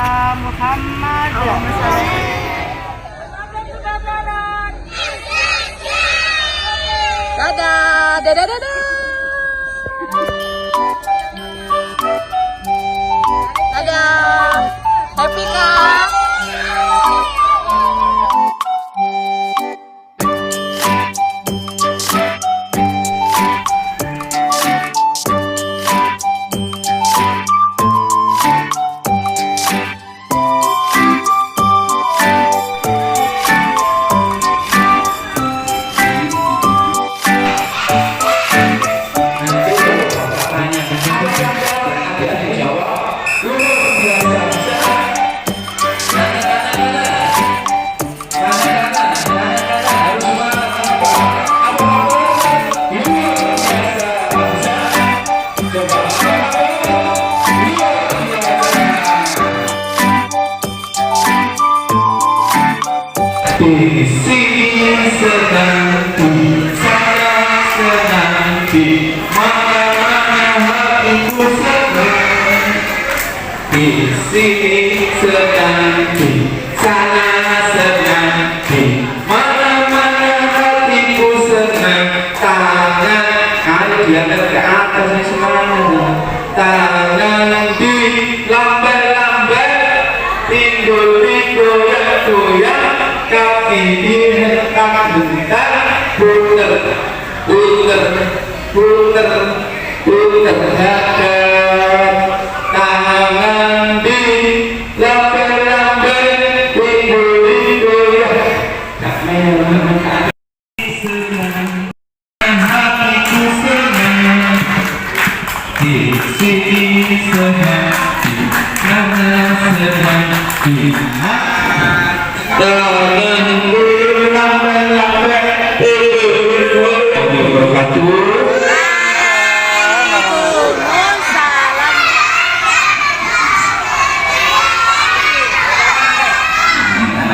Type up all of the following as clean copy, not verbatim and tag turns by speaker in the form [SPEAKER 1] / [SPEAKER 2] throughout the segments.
[SPEAKER 1] Muhammad. Dadah, dadah, dadah. Dadah. Happy kah?
[SPEAKER 2] Di sini sedang, di sana sedang, di mana hatiku sedang. Di sini sedang, di sana sedang, di mana hatiku sedang. Tangan, ayo diangkat ke atas semuanya. Tangan di lambai-lambai, tinggul-tinggul yang goyang. Kaki dihentak bentar, puter, puter, puter, puter hadap. Tangan di lambai-lambai, tinggul-tinggul. Tak merah senang, hatiku senang. Di sini senang, di mana senang, di mana. Tangan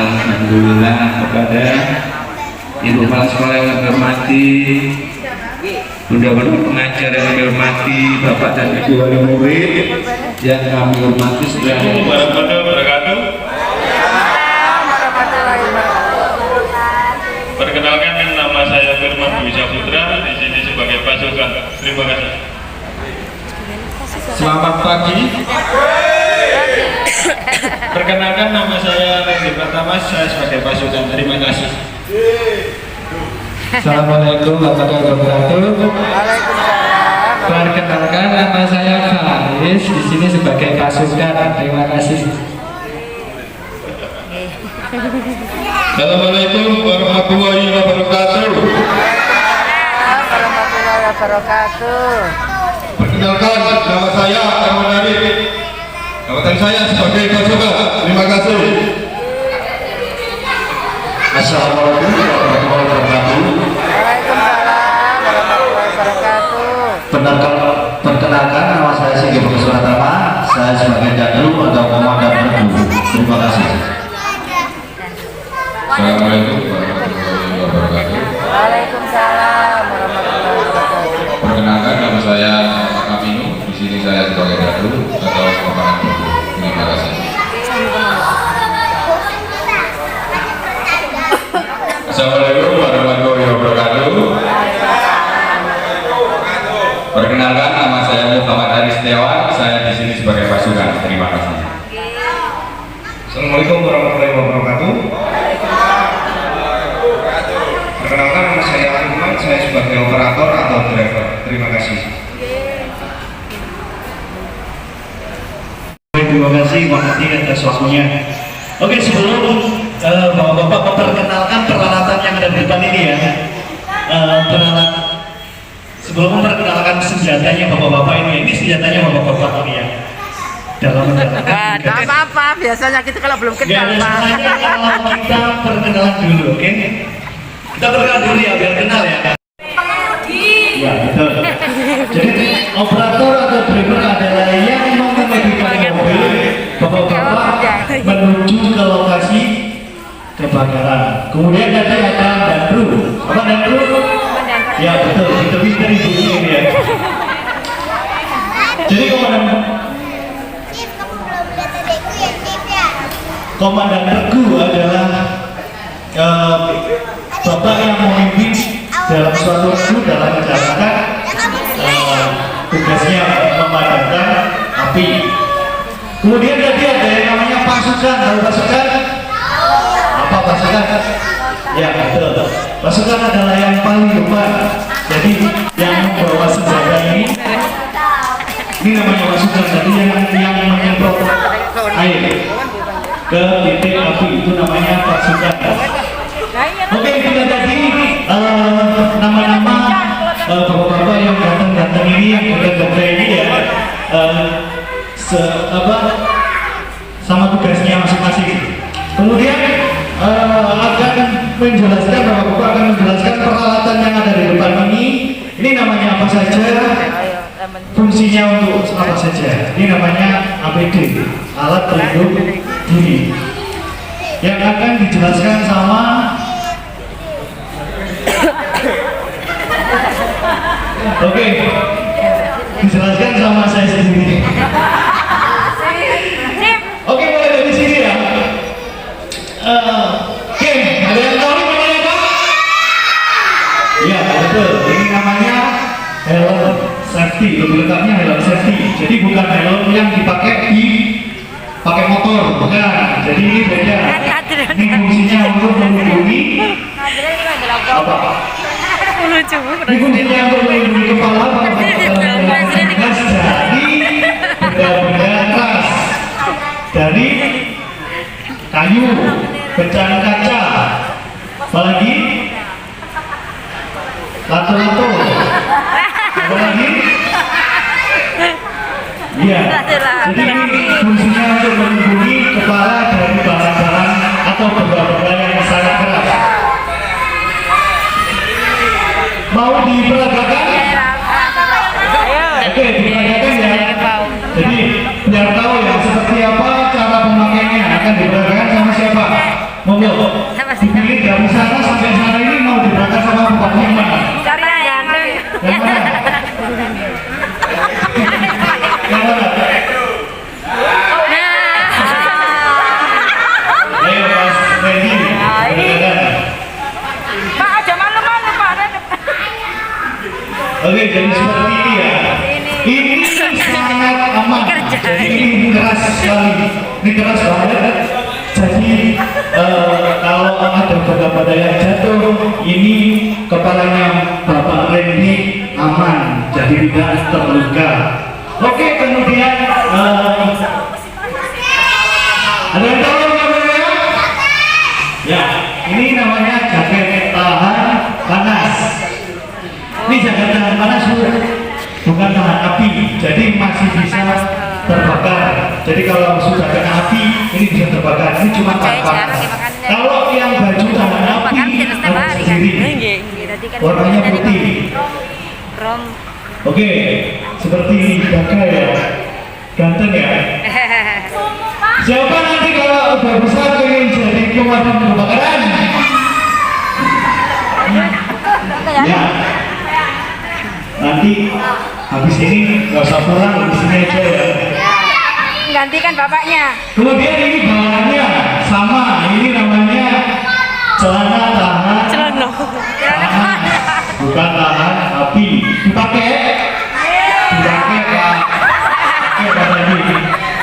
[SPEAKER 2] alhamdulillah kepada ibu kepala sekolah yang kami hormati, bunda-bunda pengajar yang kami hormati, bapak dan ibu wali murid yang kami hormati. Assalamualaikum warahmatullahi wabarakatuh. Perkenalkan, nama saya Firman Dwi Saputra, di sini sebagai pasukan. Terima kasih. Selamat pagi. Perkenalkan, nama saya Randy Pratama, saya sebagai pasukan. Terima kasih. Assalamualaikum warahmatullahi wabarakatuh. Perkenalkan, nama saya Faris, di sini sebagai pasukan. Terima kasih. Assalamualaikum warahmatullahi wabarakatuh.
[SPEAKER 1] Warahmatullahi wabarakatuh.
[SPEAKER 2] Perkenalkan, nama saya Arman Arif. Jabatan saya sebagai pasukan. Terima kasih. Assalamualaikum warahmatullahi wabarakatuh.
[SPEAKER 1] Waalaikumsalam warahmatullahi wabarakatuh.
[SPEAKER 2] Perkenalkan, nama saya Sigi Pratama. Saya sebagai Danru atau Komandan Regu. Terima kasih. Assalamualaikum warahmatullahi wabarakatuh.
[SPEAKER 1] Waalaikumsalam warahmatullahi wabarakatuh.
[SPEAKER 2] Perkenalkan, nama saya Aminu. Di sini saya sebagai Danru atau Komandan Regu. Terima kasih. Assalamualaikum warahmatullahi wabarakatuh. Perkenalkan, nama saya Muhammad Aris Setiawan. Saya di sini sebagai pasukan. Terima kasih. Assalamualaikum warahmatullahi wabarakatuh. Perkenalkan, nama saya Arman. Saya sebagai operator atau driver. Terima kasih.
[SPEAKER 3] Terima kasih atas waktunya. Oke, sebelum Bapak-bapak memperkenalkan peralatan yang ada di depan ini ya. Sebelum memperkenalkan senjatanya Bapak-bapak ini senjatanya Bapak-bapak ini ya. Dalam menjalankan.
[SPEAKER 1] Tidak apa-apa, biasanya kita kalau belum kenal Pak.
[SPEAKER 3] Kalau kita perkenalan dulu, oke? Kita perkenalan dulu ya, biar kenal ya. Ya, betul. Jadi operator atau driver adalah yang mengemudikan mobil Bapak-bapak menuju ke lokasi kebakaran. Kemudian nanti ada Danru. Apa Danru? Ya betul, pinter-pinter ibu ini ya. Jadi komandan komandan regu adalah bapak yang memimpin dalam suatu regu dalam menjalankan tugasnya memadamkan api. Kemudian tadi ada yang namanya pasukan. Tahu pasukan? Apa pasukan? Ya betul. Pasukan adalah yang paling depan. Jadi yang membawa senjata ini namanya pasukan. Jadi yang menyemprot air ke titik api itu namanya pasukan. Oke, kita tadi nama-nama bapak-bapak yang datang-datang ini, yang gede-gede ini ya, sama tugasnya masing-masing. Kemudian akan menjelaskan, bapak-bapak akan menjelaskan peralatan yang ada di depan ini. Ini namanya apa saja, fungsinya untuk apa saja. Ini namanya APD, alat pelindung diri, yang akan dijelaskan sama oke, dijelaskan sama saya sendiri. Oke, mulai dari sini ya. Oke, ada yang tahu namanya apa? Ya, betul. Ini namanya helm safety. Lebih lengkapnya helm safety. Jadi bukan helm yang dipakai pakai motor, bukan. Jadi ini beda. Ini fungsinya untuk melindungi apa? Ini fungsinya untuk melindungi kepala dari benda-benda keras, dari kayu, pecahan kaca, apalagi lato-lato, apalagi iya. Jadi ini fungsinya untuk melindungi kepala dari barang-barang atau benda-benda yang sangat keras. Mau diperagakan? Oke, diperagakan ya. Jadi biar tahu ya seperti apa cara pemakaiannya, akan diperagakan sama siapa? Monggo. Dipilih dari sana sampai sana ini mau diperagakan sama bapaknya yang mana? Yang mana? Yang mana? Ayo Mas Randy.
[SPEAKER 1] Pak, aja malu-malu Pak.
[SPEAKER 3] Oke, jadi seperti ini ya. Ini sangat aman. Jadi ini keras sekali. Ini keras banget. Jadi kalau ada benda-benda yang jatuh, ini kepalanya Bapak Randy aman. Jadi tidak terluka. Oke, kemudian ada yang tahu namanya? Ya, ini namanya jaket tahan panas. Ini jaket tahan panas bukan tahan api, jadi masih bisa terbakar. Jadi kalau sudah kena api, ini bisa terbakar. Ini cuma tahan panas. Kalau yang baju tahan api harus sendiri, warnanya putih. Oke, seperti ini gagah ya, ganteng ya. Siapa nanti kalau udah besar pengen jadi pemadam kebakaran? Ya. Nanti habis ini nggak usah pulang, habis ini aja ya.
[SPEAKER 1] Gantikan bapaknya.
[SPEAKER 3] Kemudian ini bahannya sama, ini namanya celana tahan. Bukan tahan api. Dipakai Pak. Oke, lagi.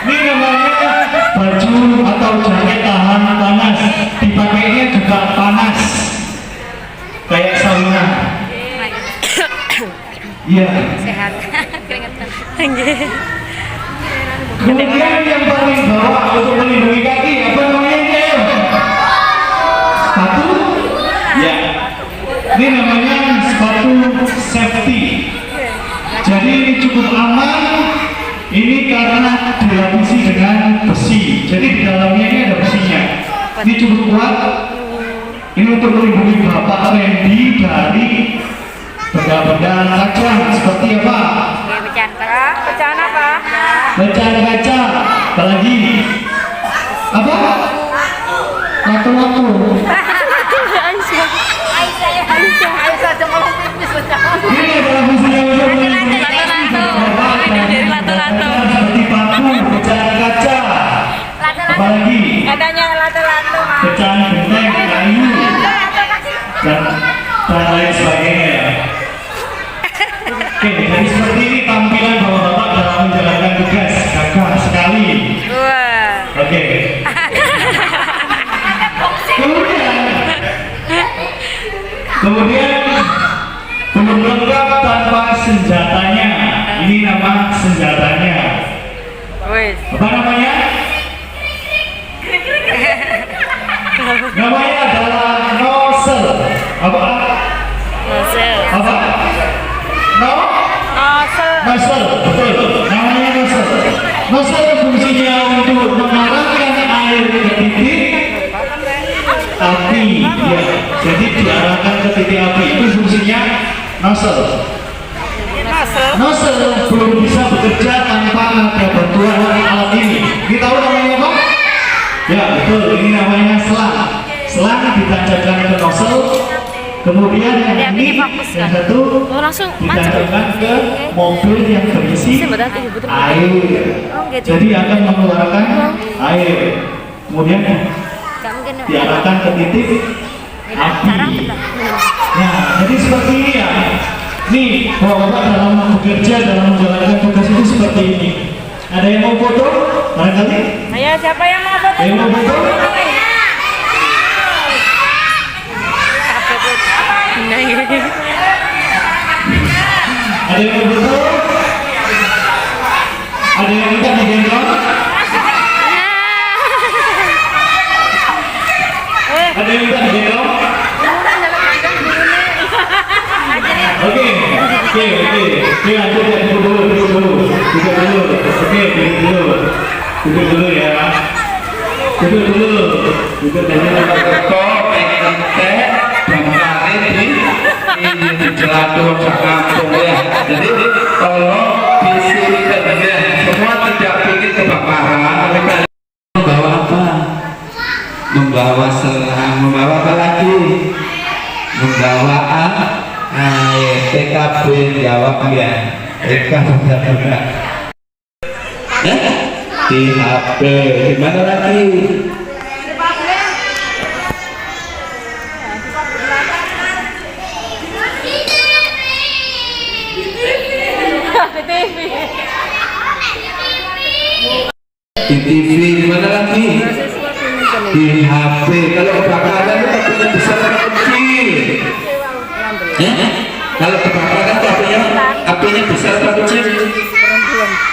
[SPEAKER 3] Ini namanya baju atau jaket tahan panas. Dipakainya juga panas, kayak sauna. Iya.
[SPEAKER 1] Sehat. Keringetan.
[SPEAKER 3] Kemudian yang paling bawah untuk melindungi kaki apa namanya? Sepatu? Ya. Ini namanya sepatu safety. Jadi ini cukup aman. Ini karena dilapisi dengan besi. Jadi di dalamnya ini ada besinya. Ini cukup kuat. Ini untuk melindungi Bapak Randy dari benda-benda tajam seperti apa?
[SPEAKER 1] Pecahan apa?
[SPEAKER 3] Pecahan kaca, apalagi apa? Lato-lato.
[SPEAKER 1] Aisyah cuma pipis
[SPEAKER 3] Ini adalah fungsinya untuk melindungi
[SPEAKER 1] lato-lato.
[SPEAKER 3] seperti paku, pecahan kaca. Apalagi?
[SPEAKER 1] Katanya
[SPEAKER 3] dan lain sebagainya ya. Oke, jadi seperti ini tampilan bapak-bapak dalam menjalankan tugas. Gagah sekali.
[SPEAKER 1] Wah.
[SPEAKER 3] Oke. Kemudian belum lengkap tanpa senjatanya. Ini nama senjatanya.
[SPEAKER 1] Wes.
[SPEAKER 3] Apa namanya? Namanya adalah nozzle. Apa?
[SPEAKER 1] Nozzle.
[SPEAKER 3] Apa? Nozzle, betul. Namanya nozzle. Nozzle fungsinya untuk mengarahkan air ke titik api. Ya. Jadi diarahkan ke titik api itu fungsinya nozzle. Nozzle belum bisa bekerja tanpa ada bantuan alat ini. Kita tahu namanya apa? Ya betul. Ini namanya selang. Selang ditancapkan ke nozzle. Kemudian yang ini yang satu ditancapkan ke mobil yang berisi air. Jadi akan mengeluarkan air. Kemudian diarahkan ke titik api. Nah, jadi seperti ini ya. Nih, bapak dalam bekerja dalam menjalankan tugas itu seperti ini. Ada yang mau foto? Barangkali?
[SPEAKER 1] Ayo, siapa yang mau foto?
[SPEAKER 3] Yang mau foto? Ada yang mau foto? Ada yang minta digendong? Ada yang minta digendong? Oke, lanjut ya, duduk dulu. Oke, duduk dulu ya. Duduk dulu.
[SPEAKER 2] Kok pengen teh bangkare di jelatur kampung ya. Jadi tolong disini ya. Semua tidak ingin kebakaran. Membawa apa? Membawa selang, membawa apa lagi? Membawa air. TKB jawab ya. TKB. Di HP. Di mana lagi? Di TV. Di mana lagi? Di HP. Kalau kebakaran itu apinya besar atau kecil? Kalau kebakaran itu apinya besar atau kecil?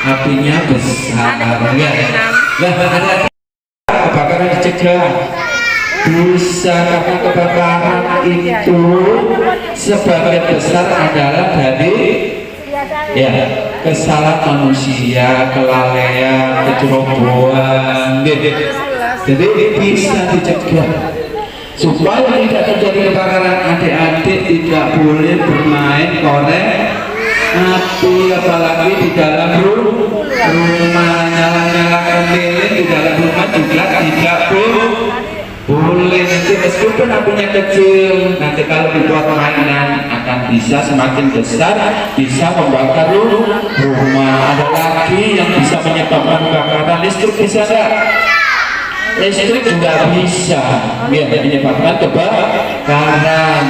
[SPEAKER 2] Apinya besar. Ya. Ada kebakaran dicegah. Bisa karena kebakaran itu sebagian besar adalah dari ya kesalahan manusia, kelalaian, kecerobohan. Jadi bisa dicegah supaya tidak terjadi kebakaran. Adik-adik tidak boleh bermain korek api, apalagi di dalam rumah. Nyala-nyalakan lilin di dalam rumah juga tidak boleh. Nanti meskipun apinya kecil, nanti kalau dibuat mainan akan bisa semakin besar, bisa membakar rumah. Ada lagi yang bisa menyebabkan kebakaran. Listrik bisa nggak? Listrik juga bisa menyebabkan kebakaran.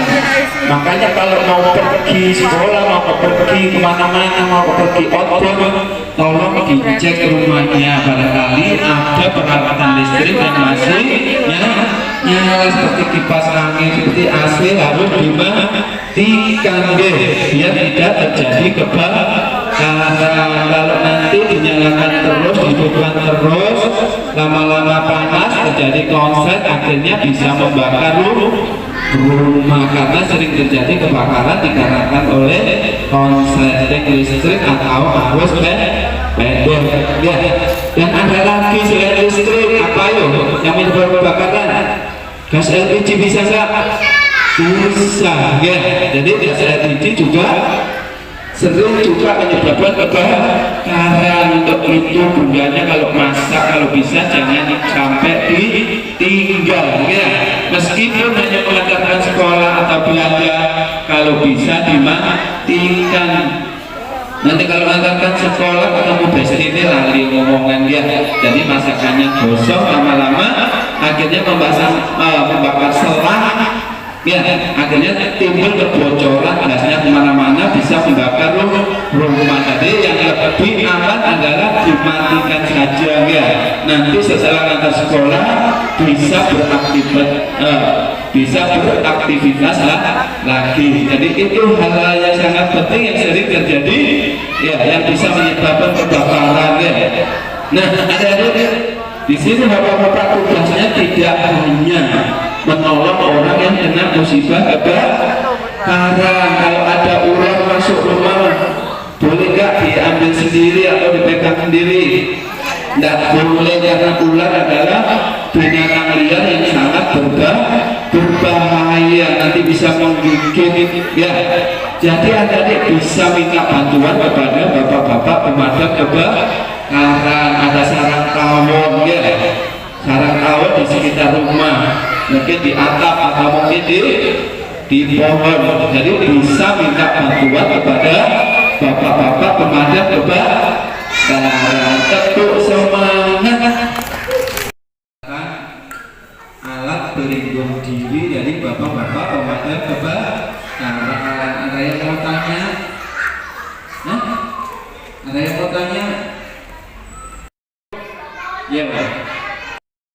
[SPEAKER 2] Makanya kalau mau pergi sekolah, mau pergi kemana-mana, mau pergi outdoor, tolong dicek rumahnya. Barangkali ada peralatan listrik yang masih nyala seperti kipas angin, seperti AC, harus dimatikan biar tidak terjadi kebakaran. Kalau nanti dinyalakan terus, dihidupkan terus, lama-lama panas, terjadi konslet, akhirnya bisa membakar rumah. Karena sering terjadi kebakaran dikarenakan oleh konsleting listrik atau arus pendek. Ya. Dan ada lagi selain listrik, apa yuk yang menyebabkan kebakaran? Gas LPG bisa nggak? Bisa ya. Jadi gas LPG juga sering juga menyebabkan kebakaran. Untuk itu bundanya kalau masak, kalau bisa jangan sampai ditinggal ya. Meskipun hanya mengantarkan sekolah atau belanja, kalau bisa dimatikan. Nanti kalau mengantarkan sekolah ketemu besok ini lali ngomongan dia. Jadi masakannya gosong, lama-lama akhirnya membakar selang Ya, akhirnya timbul kebocoran, gasnya kemana-mana, bisa membakar rumah. Jadi yang lebih aman adalah dimatikan saja, ya. Nanti setelah antar sekolah bisa beraktivitas lagi. Jadi itu hal-hal yang sangat penting yang sering terjadi, ya, yang bisa menyebabkan kebakaran, ya. Nah, di sini bapak-bapak tugasnya tidak hanya menolong orang yang kena musibah kebakaran. Kalau ada ular masuk rumah, boleh nggak diambil sendiri atau dipegang sendiri? Tidak boleh, karena ular adalah binatang liar yang sangat berbahaya, nanti bisa menggigit, ya. Jadi adik-adik bisa minta bantuan kepada bapak-bapak pemadam kebakaran. Ada sarang tawon, ya, sarang tawon di sekitar rumah, mungkin di atap atau mungkin di pohon. Jadi bisa minta bantuan kepada bapak-bapak pemadam kebakaran. Tetap semangat. Alat pelindung diri dari bapak-bapak pemadam kebakaran. Ada yang mau tanya? Ada yang mau tanya? Ya, Pak.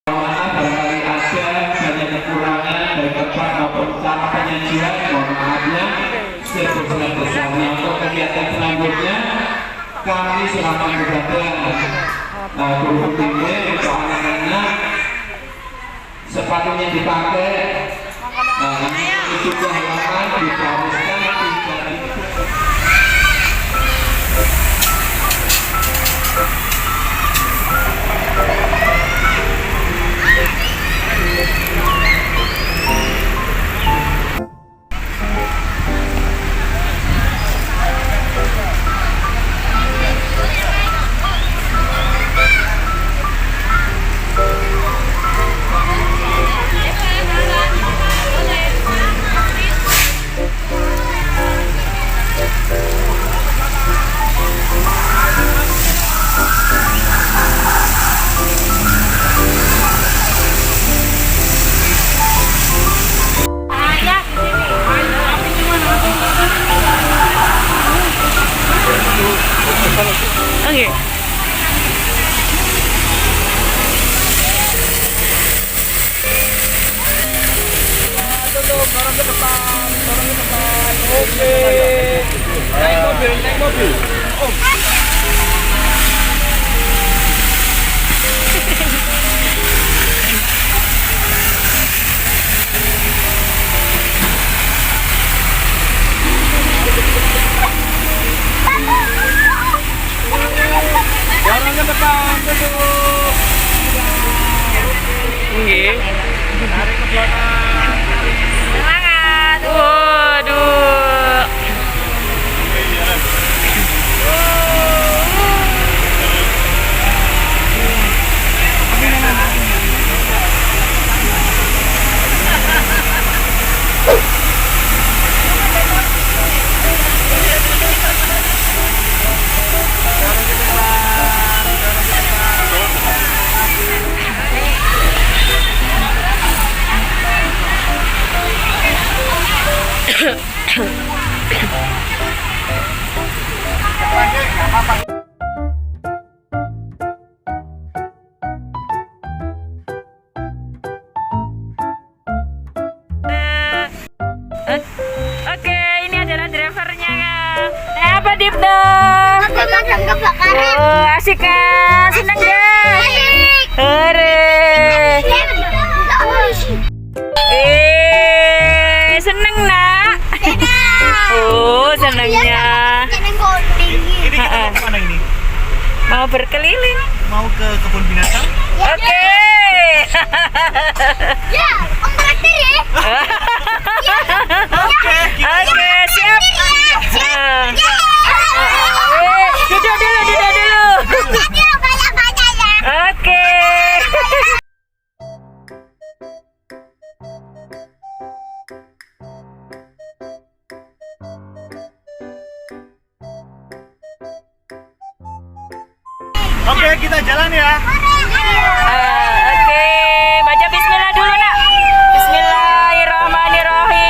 [SPEAKER 2] Maaf barangkali ada banyak kekurangan dari tempat maupun cara penyajian, mohon maafnya sebesar-besarnya. Untuk kegiatan selanjutnya kami serahkan kepada guru timnya untuk anak-anak sepatunya dipakai, itu halaman diharuskan tidak.
[SPEAKER 1] Oke. Dorong ke depan. Oke. Naik mobil. Oh. Dorong ke depan, duduk. Oke. Tarik ke belakang. Semangat. Waduh. Oke, ini adalah drivernya kan. Apa Dipto?
[SPEAKER 4] Pemadam kebakaran.
[SPEAKER 1] Oh, asik kan? Seneng deh. Hore. Seneng nak. Oh, senengnya.
[SPEAKER 3] Ini kita mau kemana ini?
[SPEAKER 1] Mau berkeliling.
[SPEAKER 3] Mau ke kebun binatang?
[SPEAKER 1] Oke.
[SPEAKER 4] Ya, Om traktir ya.
[SPEAKER 1] Oke, siap. Duduk dulu. Oke.
[SPEAKER 3] Oke, kita jalan ya.
[SPEAKER 1] Oke, baca bismillah dulu nak. Bismillahirrahmanirrahim.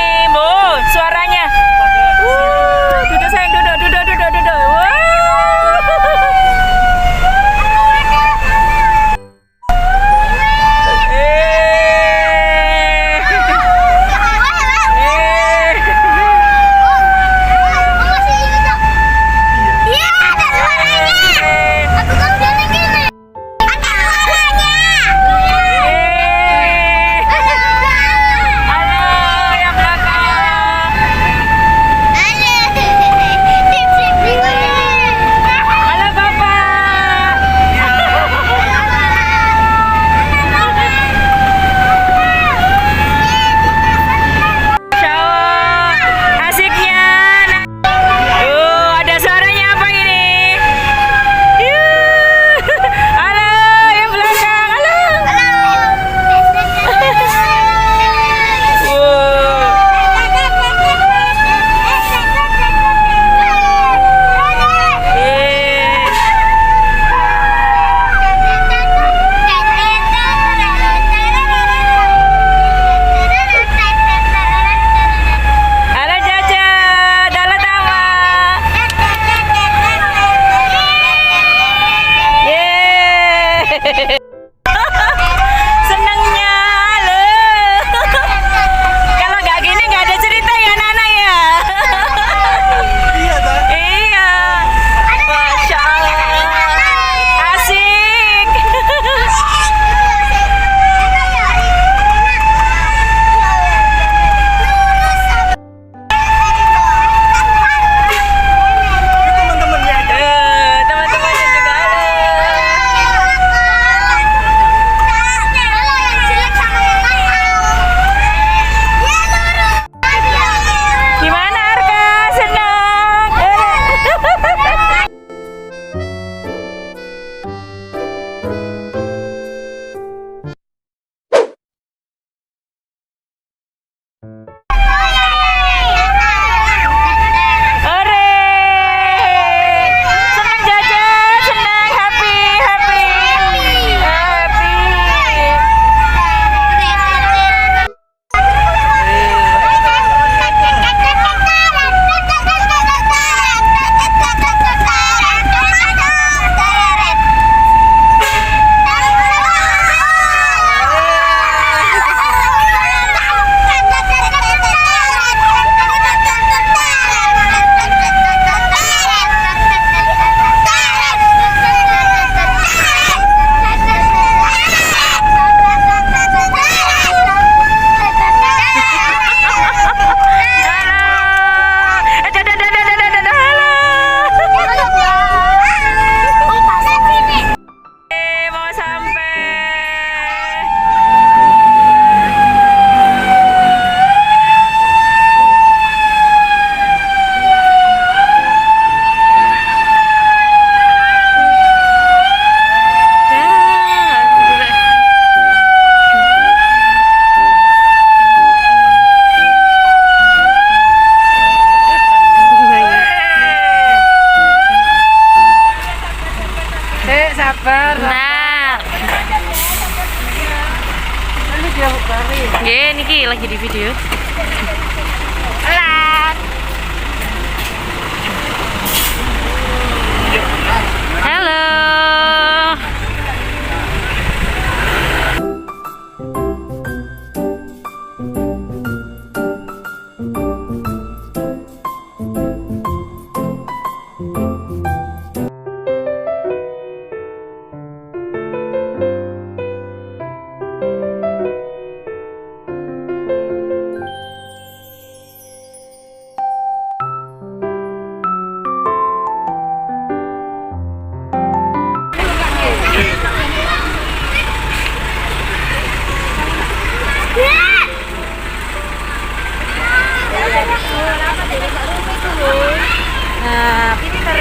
[SPEAKER 1] Nah, pinter.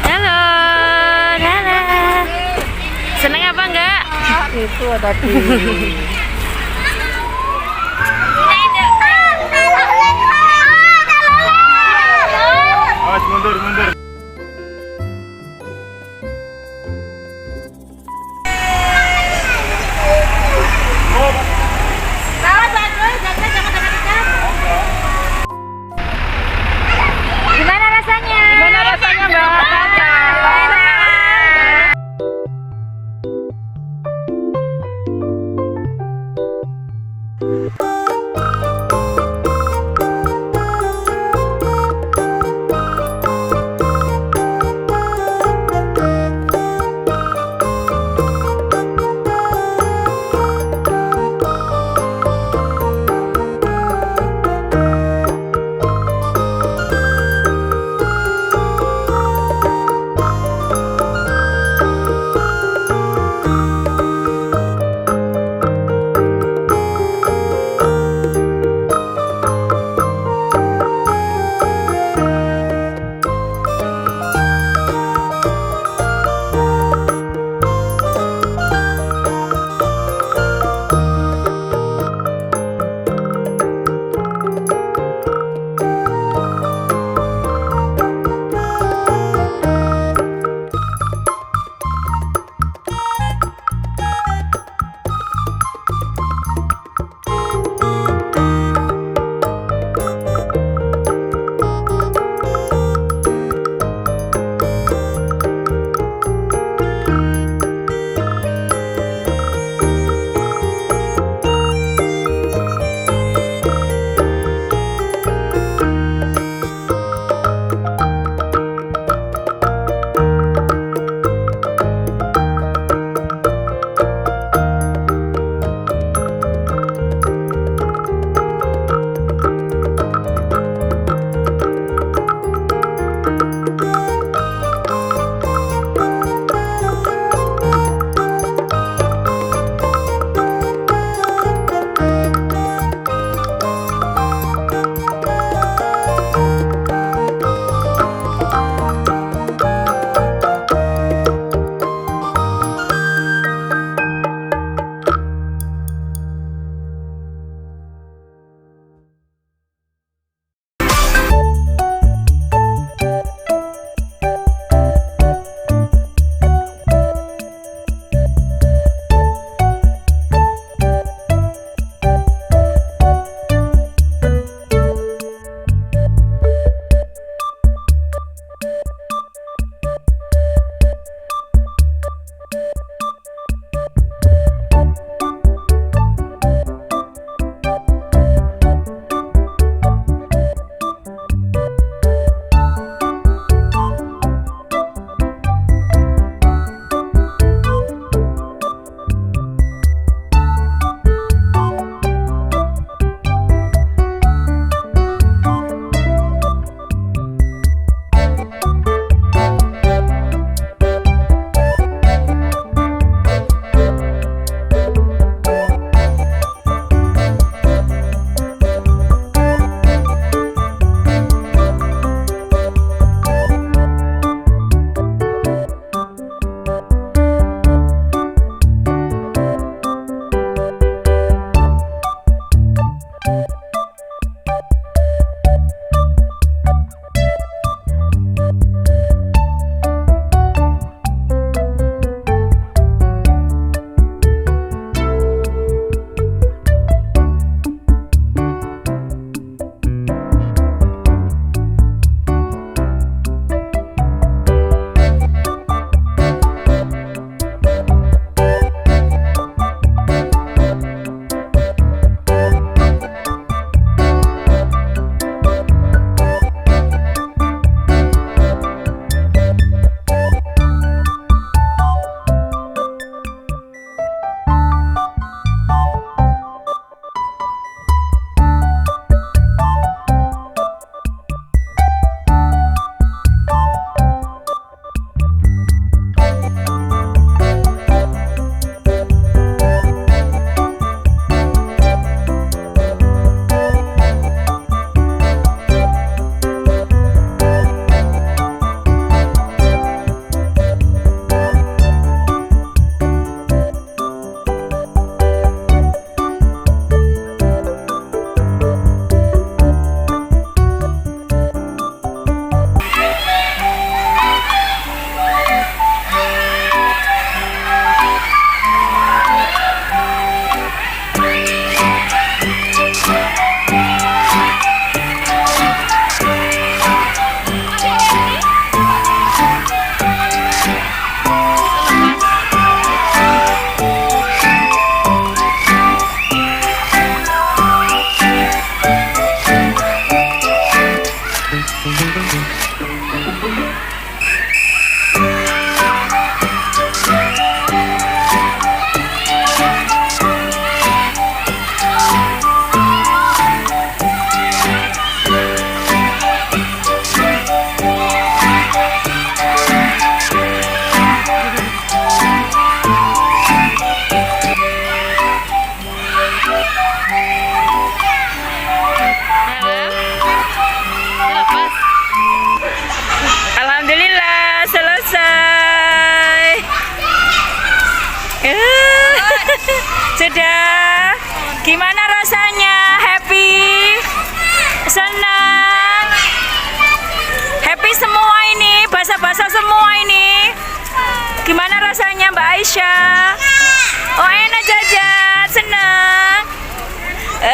[SPEAKER 1] Halo, halo. Seneng apa enggak?
[SPEAKER 5] Itu tadi.
[SPEAKER 3] Awas mundur, mundur.
[SPEAKER 1] Gimana rasanya?
[SPEAKER 5] Gimana rasanya Mbak Tata?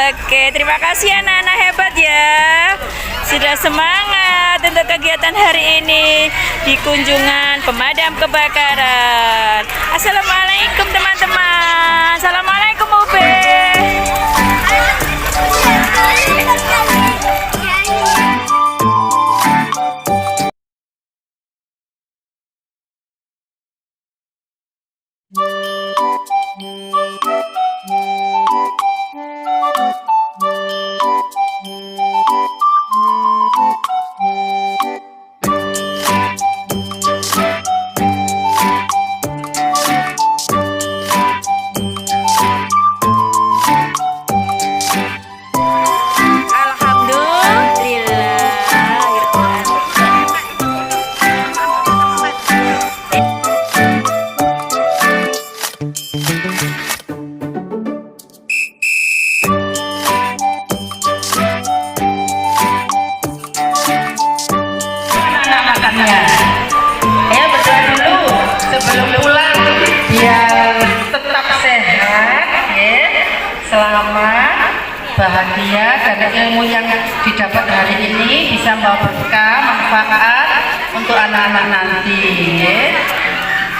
[SPEAKER 1] Oke, terima kasih anak-anak hebat ya. Sudah semangat untuk kegiatan hari ini di kunjungan pemadam kebakaran. Assalamualaikum teman-teman. Assalamualaikum Ube.
[SPEAKER 6] Ya berdoa dulu sebelum pulang biar tetap sehat, ya, selamat, bahagia, dan ilmu yang didapat hari ini bisa membawa berkah, manfaat untuk anak-anak nanti, ya.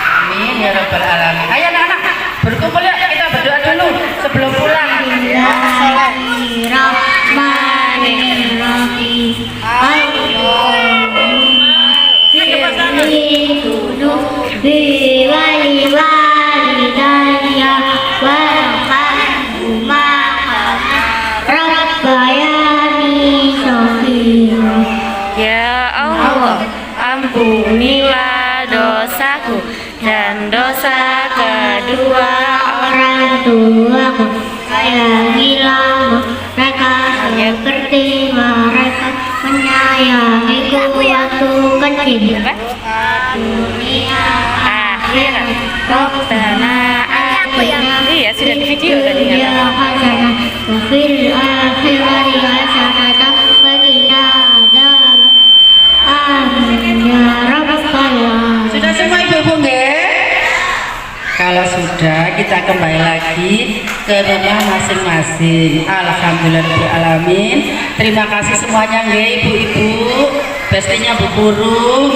[SPEAKER 6] Amin ya rabbal alamin. Ayo anak-anak berkumpul ya, kita berdoa dulu sebelum pulang.
[SPEAKER 1] Ya Allah, ampunilah dosaku dan dosa kedua orang tuaku. Sayangilah mereka seperti mereka menyayangiku waktu kecil. Dunia akhirat Rabbana atina iya sudah di video tadi ya. Fil akhirati hasanatan wa qina adzaban. Amin ya rabbal alamin.
[SPEAKER 6] Sudah semua ibu-ibu nggih? Kalau sudah, kita kembali lagi ke rumah masing-masing. Alhamdulillahirrahmanirrahim. Terima kasih semuanya nggih ibu-ibu. Bestinya Bu Guru.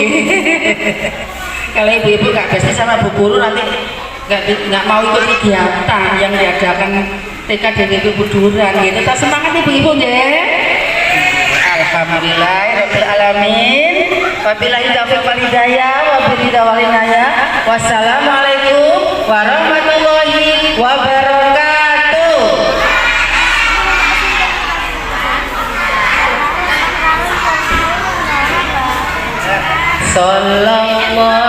[SPEAKER 6] Kalau ibu-ibu nggak besti sama Bu Guru nanti nggak mau ikut kegiatan yang diadakan TK DWP Buduran gitu. Tetap semangat ibu-ibu nggih. Alhamdulillahirabbil alamin. Wabillahi taufiq wal hidayah wal inayah. Wassalamualaikum warahmatullahi wabarakatuh. Sallallahu